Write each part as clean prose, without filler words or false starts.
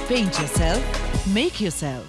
Paint yourself, make yourself.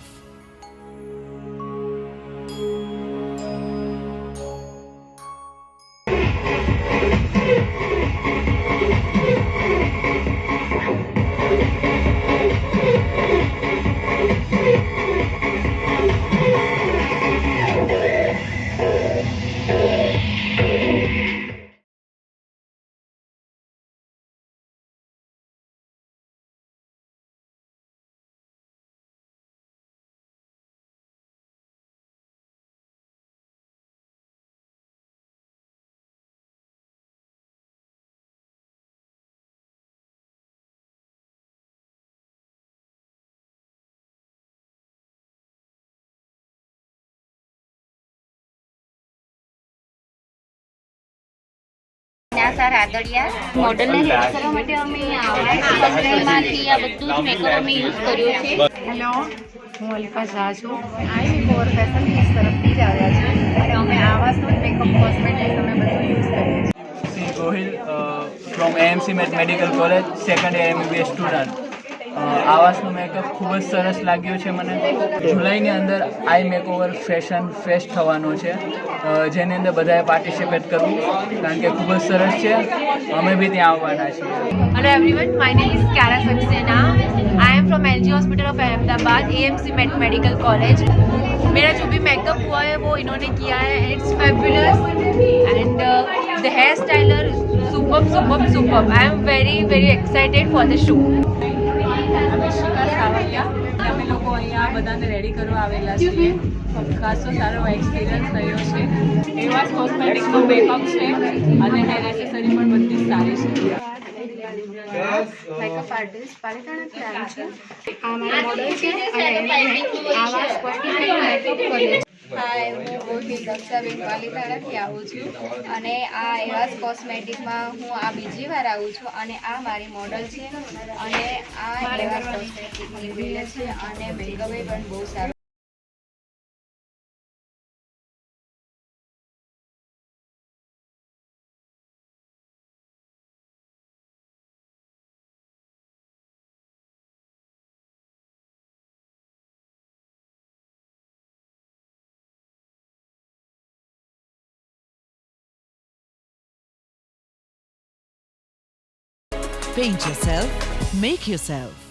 Radadiya મોડલને help કરવા માટે અમે માંથી આ બધું જ મેકઅપ અમે યુઝ કર્યો છે. હેલો, હું અલ્ફા શાહ છું. આઈ ફોર ફેશન હિલ્સ તરફથી જ આવ્યા છે અને અમે આવાસનું મેકઅપ કોસ્મેટિક્સ અમે બધું યુઝ કરીએ છીએ. Shri Gohil from AMC medical college second year MBBS student. આવાસનું મેકઅપ ખૂબ જ સરસ લાગ્યો છે મને. જુલાઈની અંદર આઈ મેકઓવર ફેશન ફેસ્ટ થવાનો છે, જેની અંદર બધાએ પાર્ટિસિપેટ કરવું કારણ કે ખૂબ જ સરસ છે. અમે બી ત્યાં આવવાના છીએ. Hello everyone, my name is Kara Saxena. I am from LG Hospital of Ahmedabad, AMC Medical College. मेरा जो भी मेकअप हुआ है वो इन्होंने किया है. It's fabulous and the hair styler superb. I am very excited for the show. અમે શિખા સાવલિયા અમે લોકો અહીંયા બધાને રેડી કરવા આવેલા છીએ. ખાસો સારો એક્સપિરિયન્સ થયો છે. એવા કોસ્મેટિકનો મેકઅપ છે અને હેર એસેસરી પણ બધી જ સારી છે. મેકઅપ આર્ટિસ્ટ પાલિતાણાથી આવી છું. આ મારા મોડલ છે અને આવા કોસ્મેટિક મેકઅપ કરે છે. હાય, હું ગોહિલ દક્ષાબેન પાલિતાણાથી આવું છું અને આ એવાસ કોસ્મેટિકમાં હું આ બીજી વાર આવું છું અને આ મારી મોડલ છે અને આ એવાસ કોસ્મેટિકની બિલ છે અને મેકઅપ પણ બહુ સારું. Paint yourself, make yourself.